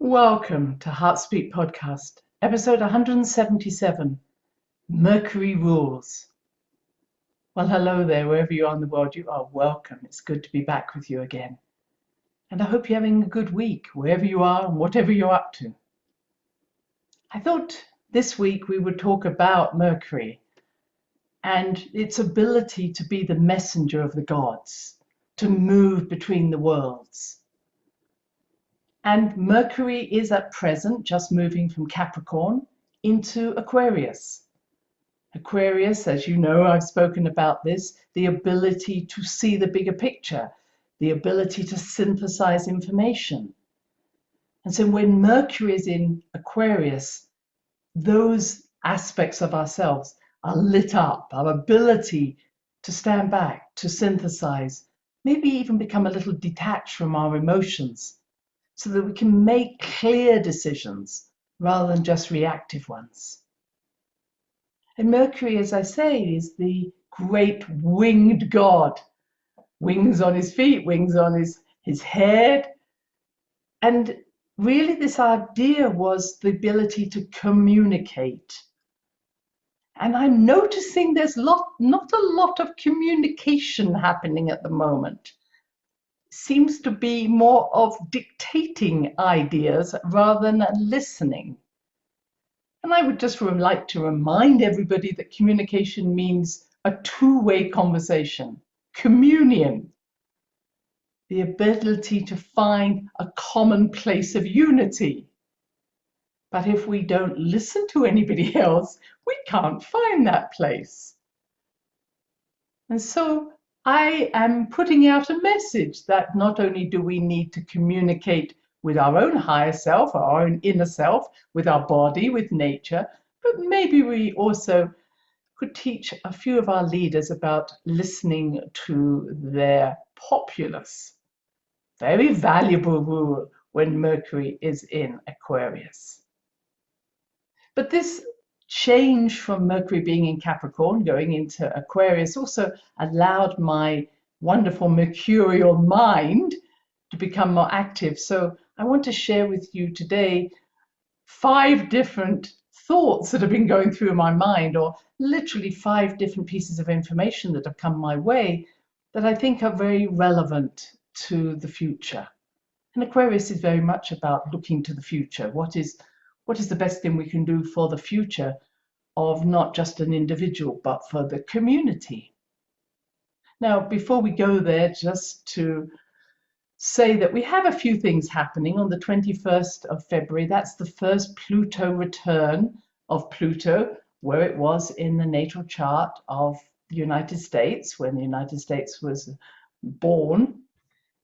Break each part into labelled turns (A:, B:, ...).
A: Welcome to Heartspeak Podcast, episode 177, Mercury Rules. Well, hello there, wherever you are in the world, you are welcome. It's good to be back with you again. And I hope you're having a good week, wherever you are and whatever you're up to. I thought this week we would talk about Mercury and its ability to be the messenger of the gods, to move between the worlds. And Mercury is at present just moving from Capricorn into Aquarius. Aquarius, as you know, I've spoken about this, the ability to see the bigger picture, the ability to synthesize information. And so when Mercury is in Aquarius, those aspects of ourselves are lit up, our ability to stand back, to synthesize, maybe even become a little detached from our emotions, so that we can make clear decisions rather than just reactive ones. And Mercury, as I say, is the great winged god. Wings on his feet, wings on his head. And really this idea was the ability to communicate. And I'm noticing there's not a lot of communication happening at the moment. Seems to be more of dictating ideas rather than listening. And I would just like to remind everybody that communication means a two-way conversation, communion, the ability to find a common place of unity. But if we don't listen to anybody else, we can't find that place. And so I am putting out a message that not only do we need to communicate with our own higher self, our own inner self, with our body, with nature, but maybe we also could teach a few of our leaders about listening to their populace. Very valuable rule when Mercury is in Aquarius. But this change from Mercury being in Capricorn going into Aquarius also allowed my wonderful mercurial mind to become more active. So I want to share with you today 5 different thoughts that have been going through my mind, or literally 5 different pieces of information that have come my way that I think are very relevant to the future. And Aquarius is very much about looking to the future. What is the best thing we can do for the future of not just an individual, but for the community? Now, before we go there, just to say that we have a few things happening on the 21st of February. That's the first Pluto return of Pluto, where it was in the natal chart of the United States, when the United States was born.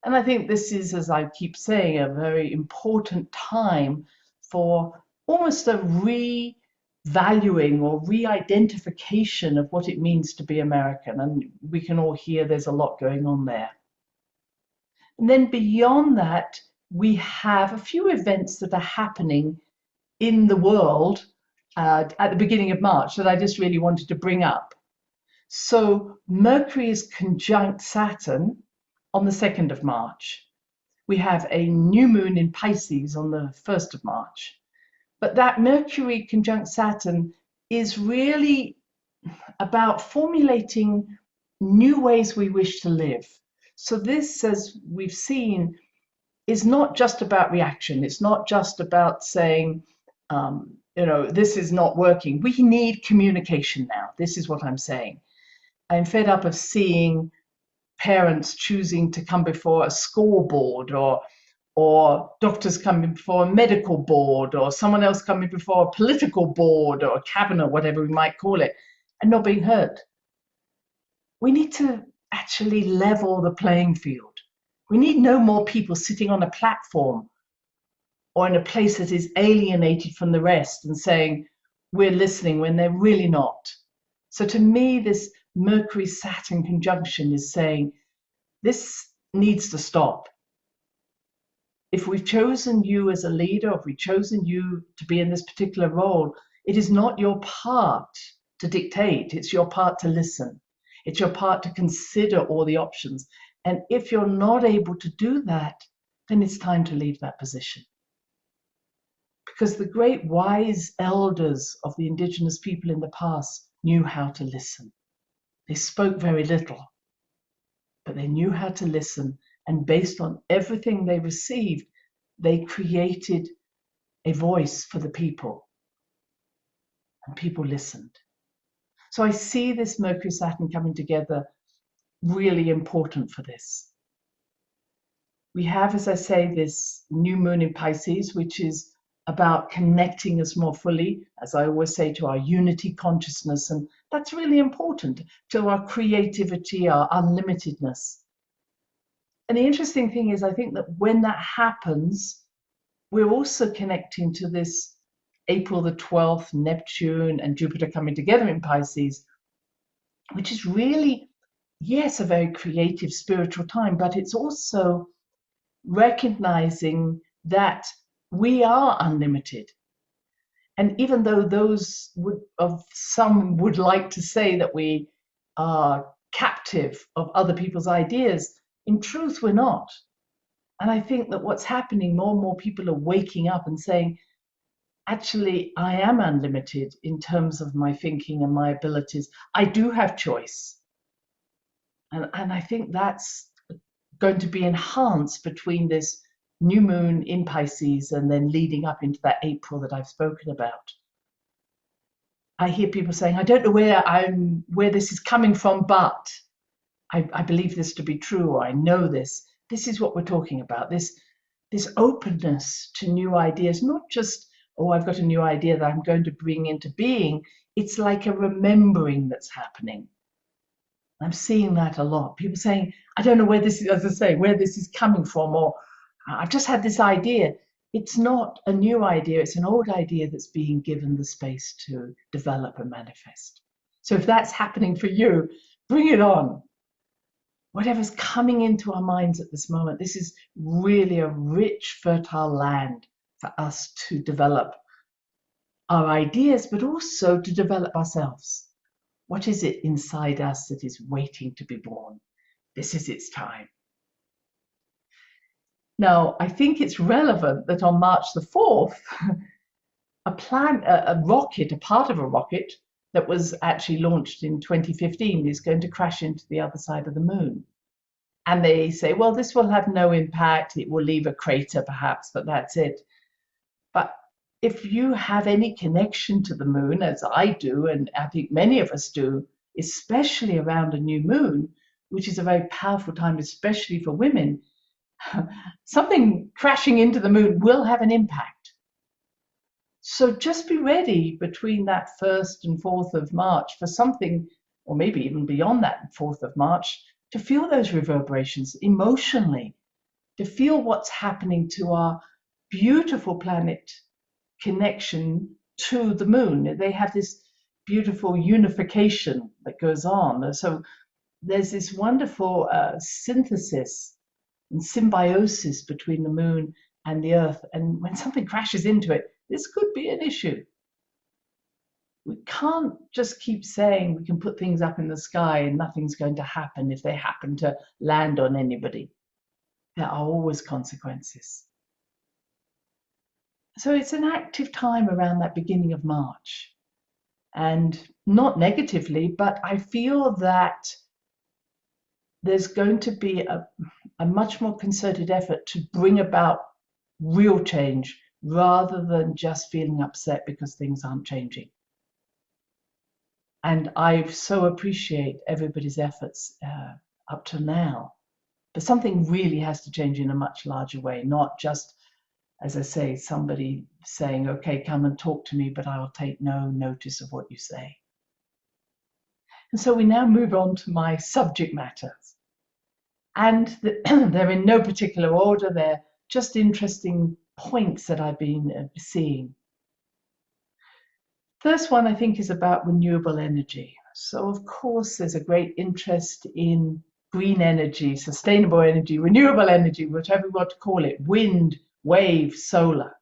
A: And I think this is, as I keep saying, a very important time for almost a revaluing or re-identification of what it means to be American. And we can all hear there's a lot going on there. And then beyond that, we have a few events that are happening in the world at the beginning of March that I just really wanted to bring up. So Mercury is conjunct Saturn on the 2nd of March. We have a new moon in Pisces on the 1st of March. But that Mercury conjunct Saturn is really about formulating new ways we wish to live. So this, as we've seen, is not just about reaction. It's not just about saying, this is not working. We need communication now. This is what I'm saying. I'm fed up of seeing parents choosing to come before a school board, or doctors coming before a medical board, or someone else coming before a political board or a cabinet, whatever we might call it, and not being heard. We need to actually level the playing field. We need no more people sitting on a platform or in a place that is alienated from the rest and saying, we're listening, when they're really not. So to me, this Mercury-Saturn conjunction is saying, this needs to stop. If we've chosen you as a leader, or if we've chosen you to be in this particular role, it is not your part to dictate, it's your part to listen. It's your part to consider all the options. And if you're not able to do that, then it's time to leave that position. because the great wise elders of the indigenous people in the past knew how to listen. They spoke very little, but they knew how to listen, and based on everything they received, they created a voice for the people, and people listened. So I see this Mercury-Saturn coming together really important for this. We have, as I say, this new moon in Pisces, which is about connecting us more fully, as I always say, to our unity consciousness, and that's really important, to our creativity, our unlimitedness. And the interesting thing is, I think that when that happens, we're also connecting to this April the 12th, Neptune and Jupiter coming together in Pisces, which is really, yes, a very creative spiritual time, but it's also recognizing that we are unlimited. And even though some would like to say that we are captive of other people's ideas, in truth, we're not. And I think that what's happening, more and more people are waking up and saying, actually, I am unlimited in terms of my thinking and my abilities. I do have choice. And I think that's going to be enhanced between this new moon in Pisces and then leading up into that April that I've spoken about. I hear people saying, I don't know where this is coming from, but I believe this to be true, or I know this. This is what we're talking about, this openness to new ideas, not just, oh, I've got a new idea that I'm going to bring into being. It's like a remembering that's happening. I'm seeing that a lot. People saying, I don't know where this is, as I say, where this is coming from, or I've just had this idea. It's not a new idea, it's an old idea that's being given the space to develop and manifest. So if that's happening for you, bring it on. Whatever's coming into our minds at this moment, this is really a rich, fertile land for us to develop our ideas, but also to develop ourselves. What is it inside us that is waiting to be born? This is its time. Now, I think it's relevant that on March the 4th, a rocket, a part of a rocket that was actually launched in 2015 is going to crash into the other side of the moon. And they say, well, this will have no impact. It will leave a crater perhaps, but that's it. But if you have any connection to the moon, as I do, and I think many of us do, especially around a new moon, which is a very powerful time, especially for women, something crashing into the moon will have an impact. So just be ready between that 1st and 4th of March for something, or maybe even beyond that 4th of March, to feel those reverberations emotionally, to feel what's happening to our beautiful planet connection to the moon. They have this beautiful unification that goes on. So there's this wonderful synthesis and symbiosis between the moon and the earth. And when something crashes into it, this could be an issue. We can't just keep saying we can put things up in the sky and nothing's going to happen if they happen to land on anybody. There are always consequences. So it's an active time around that beginning of March. And not negatively, but I feel that there's going to be a much more concerted effort to bring about real change rather than just feeling upset because things aren't changing. And I so appreciate everybody's efforts up to now. But something really has to change in a much larger way, not just, as I say, somebody saying, okay, come and talk to me, but I'll take no notice of what you say. And so we now move on to my subject matters. And they're in no particular order, they're just interesting points that I've been seeing. First one, I think, is about renewable energy. So, of course, there's a great interest in green energy, sustainable energy, renewable energy, whatever you want to call it, wind, wave, solar.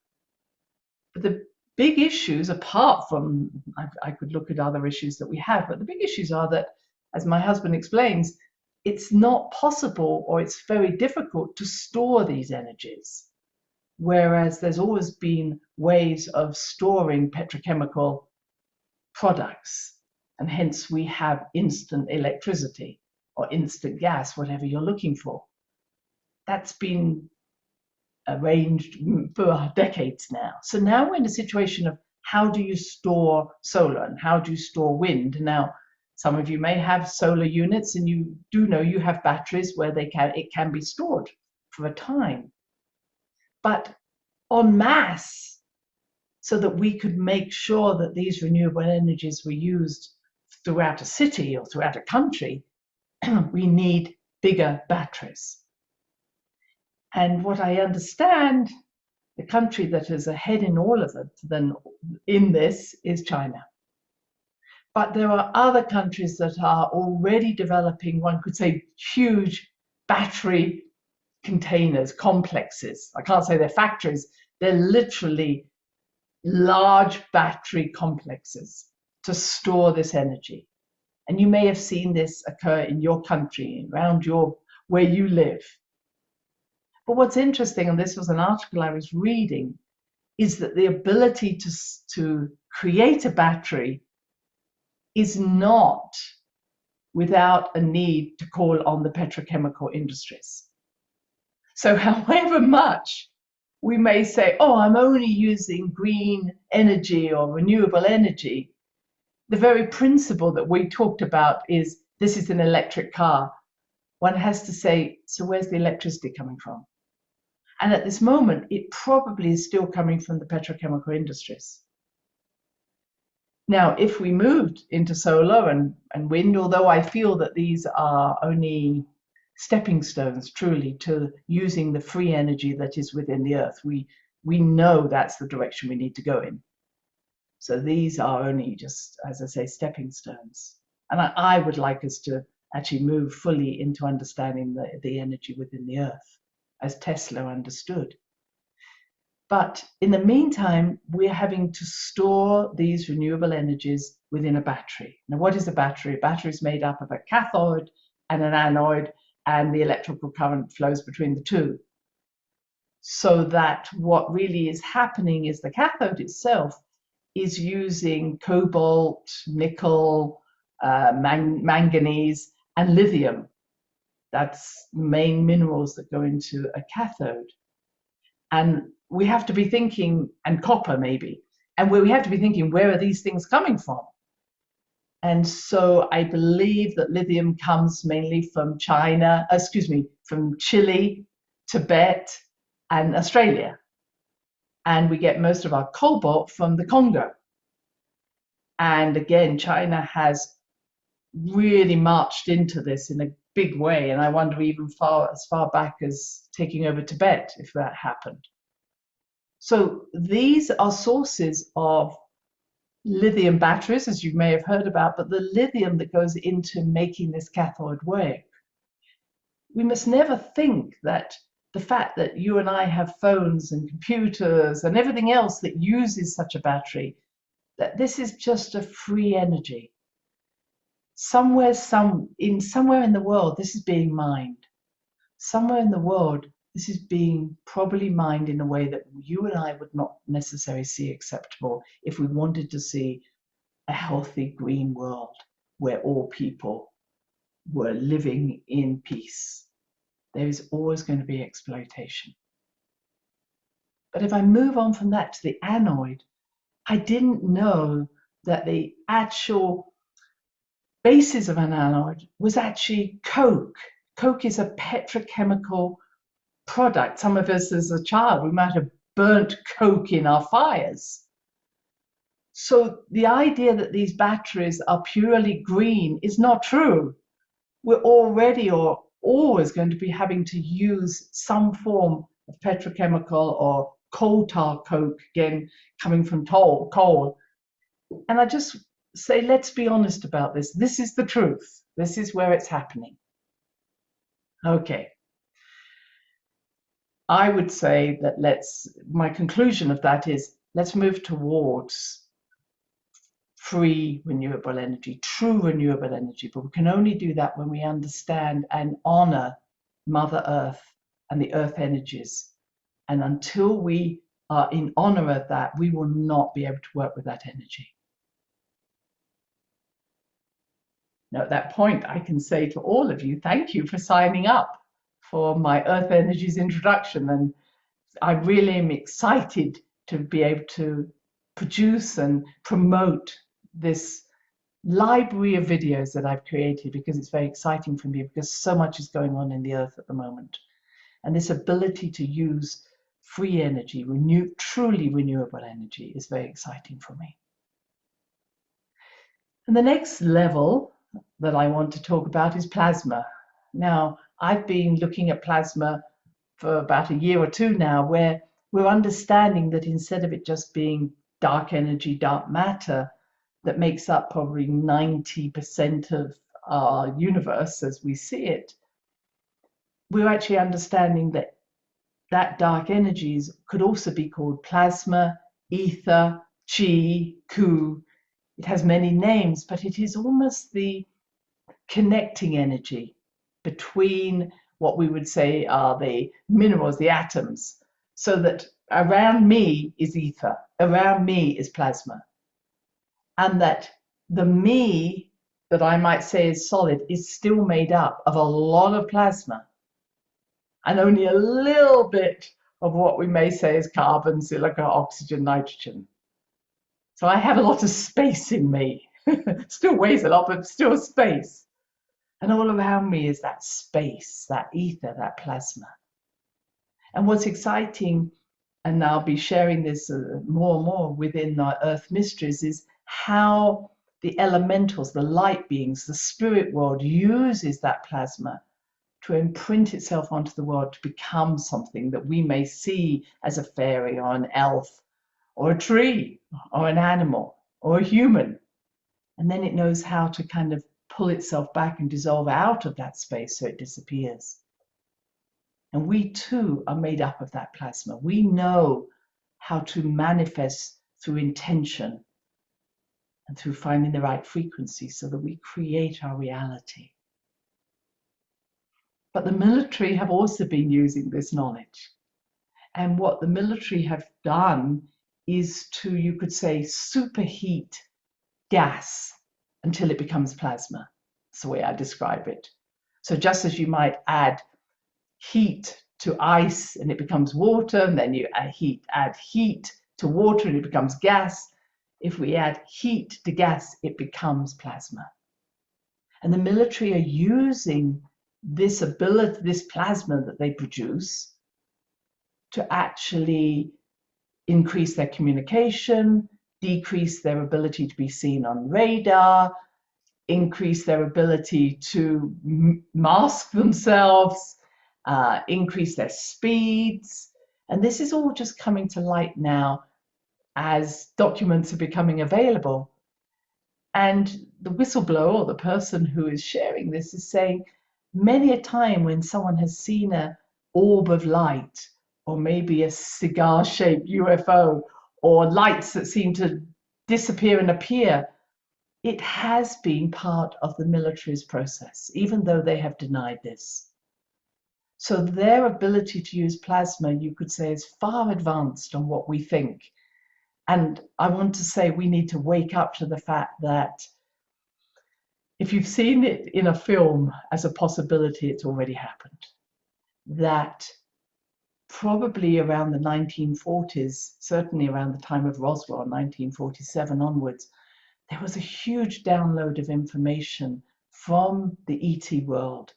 A: But the big issues, apart from, I could look at other issues that we have, but the big issues are that, as my husband explains, it's not possible or it's very difficult to store these energies. whereas there's always been ways of storing petrochemical products, and hence we have instant electricity or instant gas, whatever you're looking for. That's been arranged for decades now. So now we're in a situation of how do you store solar and how do you store wind? Now, some of you may have solar units, and you do know you have batteries where it can be stored for a time. But en masse, so that we could make sure that these renewable energies were used throughout a city or throughout a country, we need bigger batteries. And what I understand, the country that is ahead in all of it in this is China. But there are other countries that are already developing, one could say, huge battery containers, complexes. I can't say they're factories, they're literally large battery complexes to store this energy. And you may have seen this occur in your country, around where you live. But what's interesting, and this was an article I was reading, is that the ability to create a battery is not without a need to call on the petrochemical industries. So however much we may say, oh, I'm only using green energy or renewable energy, the very principle that we talked about is this is an electric car. One has to say, so where's the electricity coming from? And at this moment, it probably is still coming from the petrochemical industries. Now, if we moved into solar and wind, although I feel that these are only stepping stones truly to using the free energy that is within the earth, we know that's the direction we need to go in. So these are only just, as I say, stepping stones. And I would like us to actually move fully into understanding the energy within the earth, as Tesla understood. But in the meantime, we're having to store these renewable energies within a battery. Now, what is a battery? A battery is made up of a cathode and an anode, and the electrical current flows between the two. So that what really is happening is the cathode itself is using cobalt, nickel, manganese, and lithium. That's main minerals that go into a cathode. And we have to be thinking, and copper maybe, and we have to be thinking, where are these things coming from? And so I believe that lithium comes mainly from from Chile, Tibet, and Australia. And we get most of our cobalt from the Congo. And again, China has really marched into this in a big way. And I wonder even as far back as taking over Tibet, if that happened. So these are sources of lithium batteries, as you may have heard about, but the lithium that goes into making this cathode work. We must never think that the fact that you and I have phones and computers and everything else that uses such a battery, that this is just a free energy. Somewhere in the world, this is being mined. Somewhere in the world, this is being probably mined in a way that you and I would not necessarily see acceptable if we wanted to see a healthy green world where all people were living in peace. There is always going to be exploitation. But if I move on from that to the anode, I didn't know that the actual basis of an anode was actually coke. Coke is a petrochemical product. Some of us as a child, we might have burnt coke in our fires. So the idea that these batteries are purely green is not true. We're already or always going to be having to use some form of petrochemical or coal tar coke, again, coming from coal. And I just say, let's be honest about this. This is the truth. This is where it's happening. Okay. I would say that my conclusion of that is, let's move towards free renewable energy, true renewable energy. But we can only do that when we understand and honor Mother Earth and the earth energies And until we are in honor of that, we will not be able to work with that energy. Now, at that point, I can say to all of you, thank you for signing up for my Earth Energies introduction. And I really am excited to be able to produce and promote this library of videos that I've created, because it's very exciting for me, because so much is going on in the Earth at the moment. And this ability to use free energy, truly renewable energy, is very exciting for me. And the next level that I want to talk about is plasma. Now, I've been looking at plasma for about a year or two now, where we're understanding that instead of it just being dark energy, dark matter, that makes up probably 90% of our universe as we see it, we're actually understanding that that dark energies could also be called plasma, ether, chi, ku. It has many names, but it is almost the connecting energy between what we would say are the minerals, the atoms, so that around me is ether, around me is plasma, and that the me that I might say is solid is still made up of a lot of plasma, and only a little bit of what we may say is carbon, silica, oxygen, nitrogen. So I have a lot of space in me. Still weighs a lot, but still space. And all around me is that space, that ether, that plasma. And what's exciting, and I'll be sharing this more and more within our Earth Mysteries, is how the elementals, the light beings, the spirit world uses that plasma to imprint itself onto the world to become something that we may see as a fairy or an elf or a tree or an animal or a human. And then it knows how to kind of pull itself back and dissolve out of that space so it disappears. And we too are made up of that plasma. We know how to manifest through intention and through finding the right frequency so that we create our reality. But the military have also been using this knowledge. And what the military have done is to, you could say, superheat gas until it becomes plasma. That's the way I describe it. So just as you might add heat to ice and it becomes water, and then you add heat to water and it becomes gas, if we add heat to gas, it becomes plasma. And the military are using this ability, this plasma that they produce, to actually increase their communication, decrease their ability to be seen on radar, increase their ability to mask themselves, increase their speeds. And this is all just coming to light now as documents are becoming available. And the whistleblower, or the person who is sharing this, is saying many a time when someone has seen an orb of light, or maybe a cigar-shaped UFO, or lights that seem to disappear and appear, it has been part of the military's process, even though they have denied this. So their ability to use plasma, you could say, is far advanced on what we think. And I want to say we need to wake up to the fact that if you've seen it in a film as a possibility, it's already happened. That probably around the 1940s, certainly around the time of Roswell, 1947 onwards, there was a huge download of information from the ET world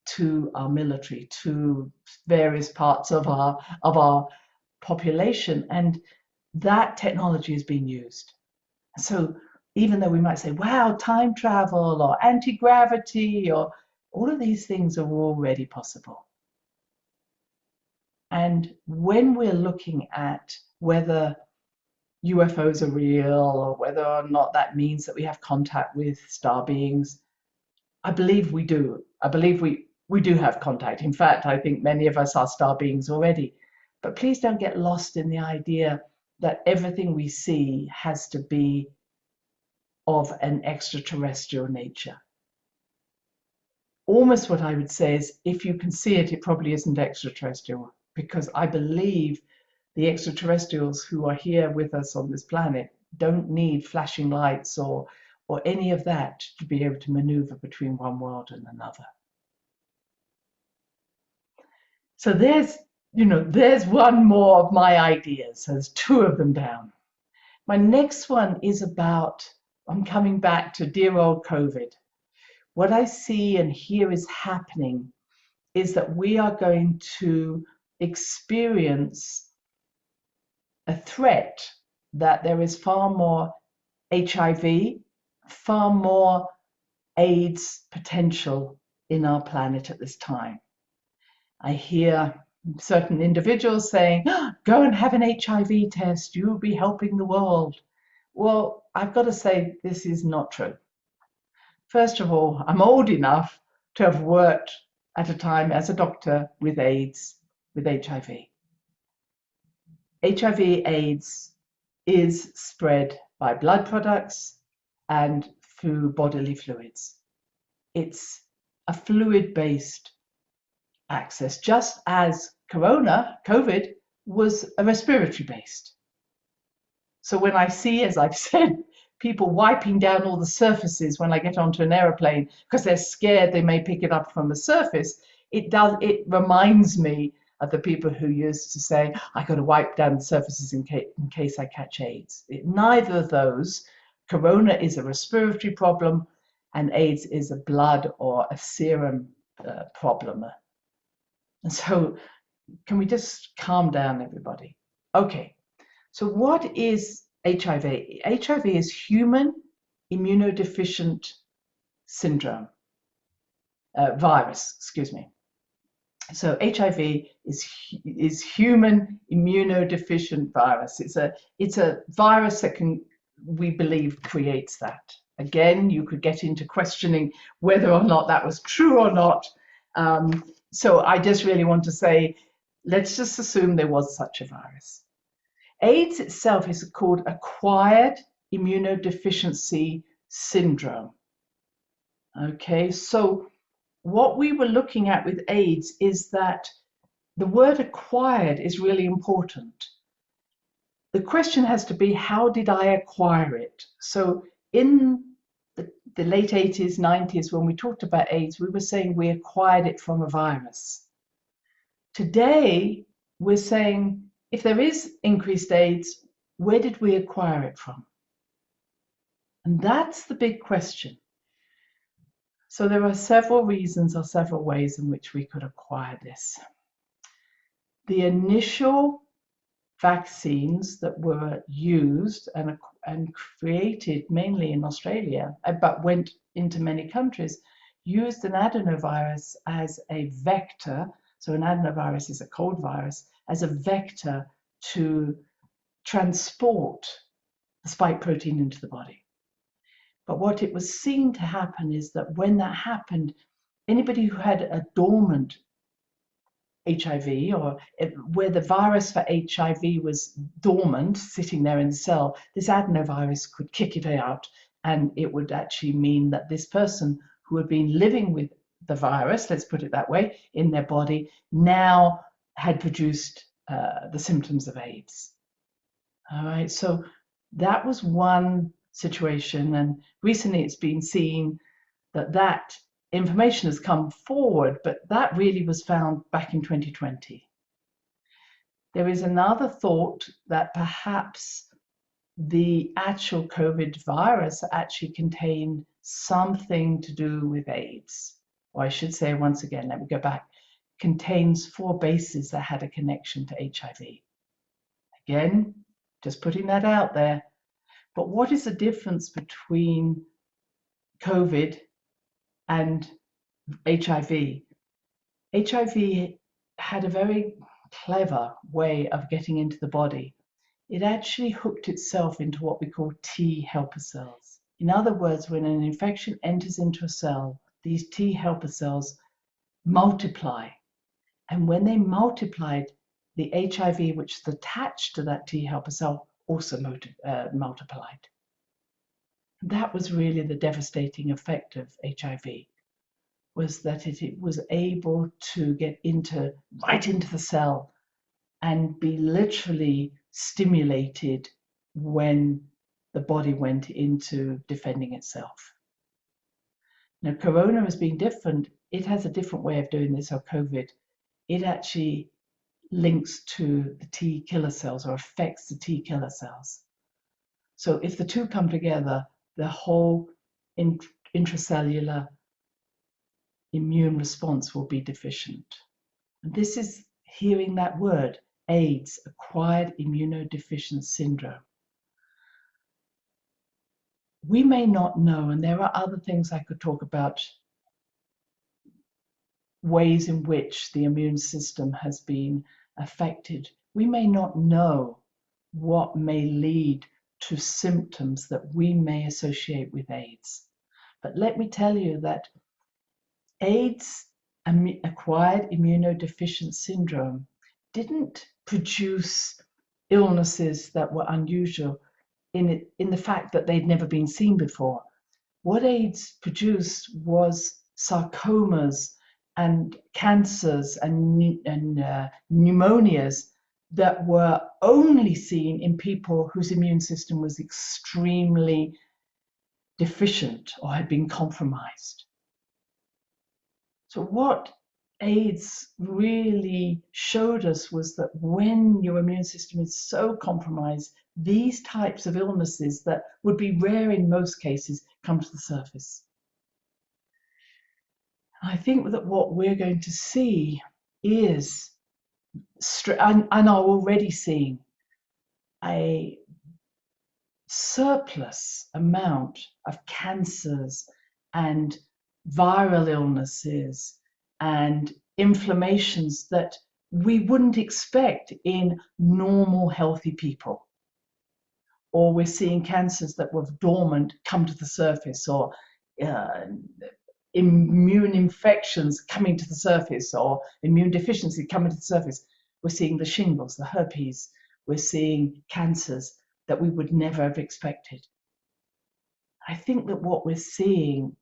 A: to our military, to various parts of our population, and that technology is being used. So even though we might say, wow, time travel or anti-gravity, or all of these things are already possible. And when we're looking at whether UFOs are real or whether or not that means that we have contact with star beings, I believe we do. I believe we do have contact. In fact, I think many of us are star beings already. But please don't get lost in the idea that everything we see has to be of an extraterrestrial nature. Almost what I would say is, if you can see it, it probably isn't extraterrestrial. because I believe the extraterrestrials who are here with us on this planet don't need flashing lights or any of that to be able to maneuver between one world and another. So there's one more of my ideas. There's two of them down. My next one is about, I'm coming back to dear old COVID. What I see and hear is happening is that we are going to experience a threat that there is far more HIV, far more AIDS potential in our planet at this time. I hear certain individuals saying, go and have an HIV test, you'll be helping the world. Well, I've got to say this is not true. First of all, I'm old enough to have worked at a time as a doctor with AIDS, with HIV. HIV/AIDS is spread by blood products and through bodily fluids. It's a fluid-based access, just as COVID was a respiratory-based. So when I see, as I've said, people wiping down all the surfaces when I get onto an aeroplane because they're scared they may pick it up from the surface, it reminds me of the people who used to say, I got to wipe down the surfaces in case I catch AIDS. Neither of those. Corona is a respiratory problem and AIDS is a blood or a serum problem. And so can we just calm down, everybody? Okay, so what is HIV? HIV is human immunodeficient syndrome, virus, excuse me. So HIV is human immunodeficient virus. It's a virus that we believe creates that. Again, you could get into questioning whether or not that was true or not. So I just really want to say, let's just assume there was such a virus. AIDS itself is called acquired immunodeficiency syndrome. Okay, so what we were looking at with AIDS is that the word acquired is really important. The question has to be, how did I acquire it? So in the late 80s, 90s, when we talked about AIDS, we were saying we acquired it from a virus. Today, we're saying, if there is increased AIDS, where did we acquire it from? And that's the big question. So there are several reasons or several ways in which we could acquire this. The initial vaccines that were used and created mainly in Australia, but went into many countries, used an adenovirus as a vector. So an adenovirus is a cold virus, as a vector to transport the spike protein into the body. But what it was seen to happen is that when that happened, anybody who had a dormant HIV, or where the virus for HIV was dormant, sitting there in the cell, this adenovirus could kick it out, and it would actually mean that this person who had been living with the virus, let's put it that way, in their body, now had produced the symptoms of AIDS. All right, so that was one situation, and recently it's been seen that information has come forward, but that really was found back in 2020. There is another thought that perhaps the actual COVID virus actually contained something to do with AIDS. Or I should say, once again, let me go back, contains 4 bases that had a connection to HIV. Again, just putting that out there. But what is the difference between COVID and HIV? HIV had a very clever way of getting into the body. It actually hooked itself into what we call T helper cells. In other words, when an infection enters into a cell, these T helper cells multiply. And when they multiplied, the HIV, which is attached to that T helper cell, also multiplied. That was really the devastating effect of HIV, was that it was able to get right into the cell and be literally stimulated when the body went into defending itself. Now, corona has been different. It has a different way of doing this, or COVID. It actually links to the T killer cells or affects the T killer cells. So if the two come together, the whole intracellular immune response will be deficient. And this is hearing that word, AIDS, acquired immunodeficiency syndrome. We may not know, and there are other things I could talk about, ways in which the immune system has been affected. We may not know what may lead to symptoms that we may associate with AIDS. But let me tell you that AIDS, acquired immunodeficiency syndrome, didn't produce illnesses that were unusual in the fact that they'd never been seen before. What AIDS produced was sarcomas and cancers and pneumonias that were only seen in people whose immune system was extremely deficient or had been compromised. So what AIDS really showed us was that when your immune system is so compromised, these types of illnesses that would be rare in most cases come to the surface. I think that what we're going to see is, and are already seeing, a surplus amount of cancers and viral illnesses and inflammations that we wouldn't expect in normal healthy people. Or we're seeing cancers that were dormant come to the surface, or immune infections coming to the surface, or immune deficiency coming to the surface. We're seeing the shingles, the herpes. We're seeing cancers that we would never have expected. I think that what we're seeing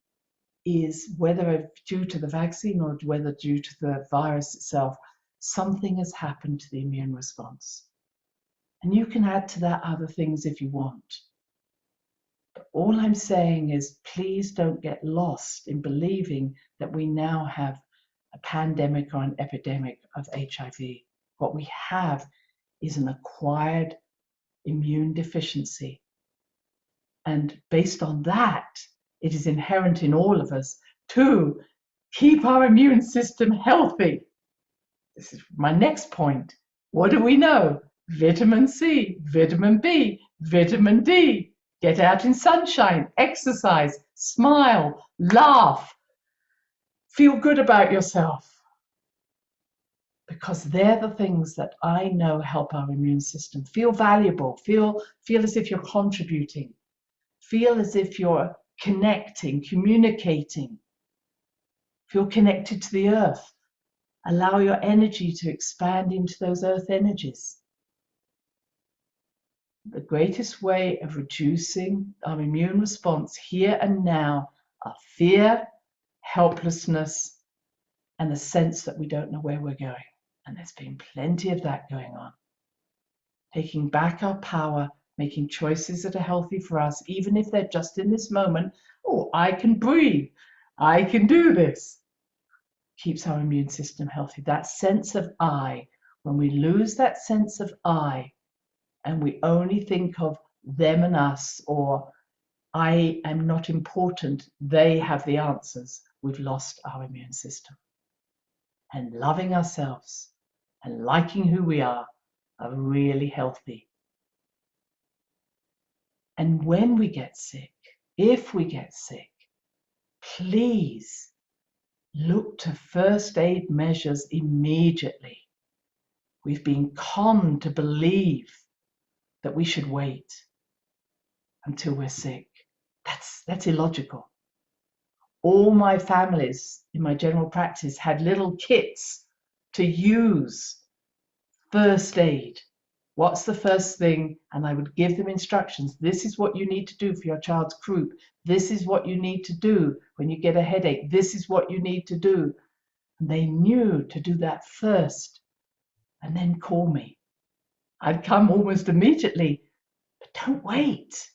A: is, whether due to the vaccine or whether due to the virus itself, something has happened to the immune response. And you can add to that other things if you want. But all I'm saying is, please don't get lost in believing that we now have a pandemic or an epidemic of HIV. What we have is an acquired immune deficiency. And based on that, it is inherent in all of us to keep our immune system healthy. This is my next point. What do we know? Vitamin C, vitamin B, vitamin D. Get out in sunshine, exercise, smile, laugh. Feel good about yourself. Because they're the things that I know help our immune system. Feel valuable, feel as if you're contributing. Feel as if you're connecting, communicating. Feel connected to the earth. Allow your energy to expand into those earth energies. The greatest way of reducing our immune response here and now are fear, helplessness, and the sense that we don't know where we're going. And there's been plenty of that going on. Taking back our power, making choices that are healthy for us, even if they're just in this moment. Oh, I can breathe. I can do this. Keeps our immune system healthy. That sense of I, when we lose that sense of I, and we only think of them and us, or I am not important, they have the answers, we've lost our immune system. And loving ourselves and liking who we are really healthy. And when we get sick, if we get sick, please look to first aid measures immediately. We've been conned to believe that we should wait until we're sick. That's illogical. All my families in my general practice had little kits to use first aid. What's the first thing? And I would give them instructions. This is what you need to do for your child's croup. This is what you need to do when you get a headache. This is what you need to do. And they knew to do that first. and then call me. I'd come almost immediately, but don't wait.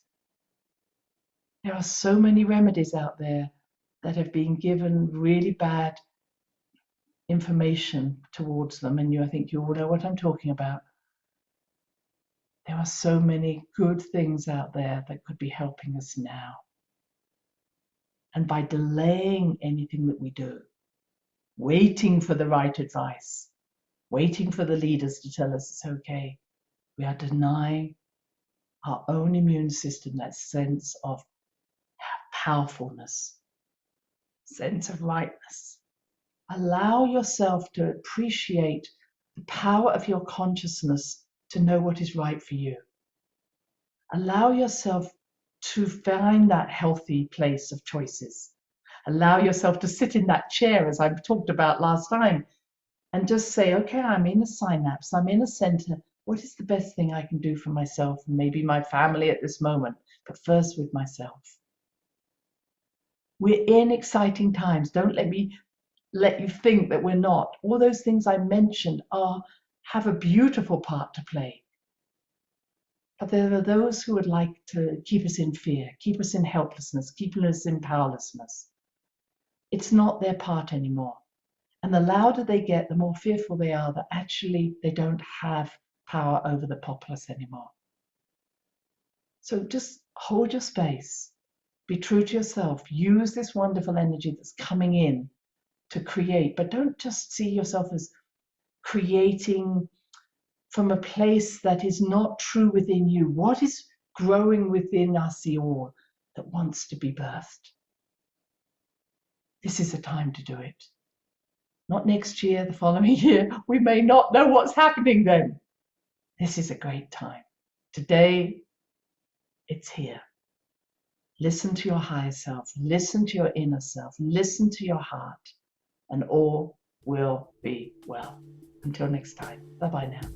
A: There are so many remedies out there that have been given really bad information towards them, and I think you all know what I'm talking about. There are so many good things out there that could be helping us now. And by delaying anything that we do, waiting for the right advice, waiting for the leaders to tell us it's okay, we are denying our own immune system that sense of powerfulness, sense of rightness. Allow yourself to appreciate the power of your consciousness to know what is right for you. Allow yourself to find that healthy place of choices. Allow yourself to sit in that chair, as I talked about last time, and just say, okay, I'm in a synapse, I'm in a center. What is the best thing I can do for myself and maybe my family at this moment, but first with myself? We're in exciting times. Don't let you think that we're not. All those things I mentioned have a beautiful part to play. But there are those who would like to keep us in fear, keep us in helplessness, keep us in powerlessness. It's not their part anymore. And the louder they get, the more fearful they are that actually they don't have power over the populace anymore. So just hold your space. Be true to yourself. Use this wonderful energy that's coming in to create, but don't just see yourself as creating from a place that is not true within you. What is growing within us all that wants to be birthed? This is a time to do it. Not next year, the following year. We may not know what's happening then. This is a great time. Today, it's here. Listen to your higher self. Listen to your inner self. Listen to your heart. And all will be well. Until next time. Bye-bye now.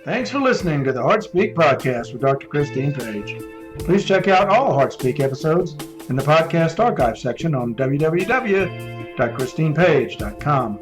B: Thanks for listening to the HeartSpeak podcast with Dr. Christine Page. Please check out all HeartSpeak episodes in the podcast archive section on www.christinepage.com.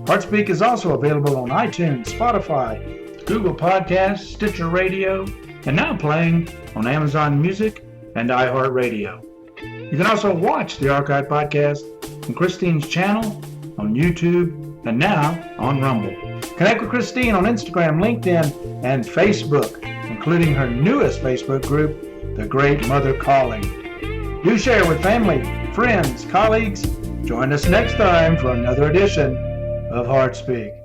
B: HeartSpeak is also available on iTunes, Spotify, Google Podcasts, Sticher Radio, and now playing on Amazon Music and iHeart Radio. You can also watch the archive podcast on Christine's channel, on YouTube, and now on Rumble. Connect with Christine on Instagram, LinkedIn, and Facebook, including her newest Facebook group, The Great Mother Calling. Do share with family, friends, colleagues. Join us next time for another edition of HeartSpeak.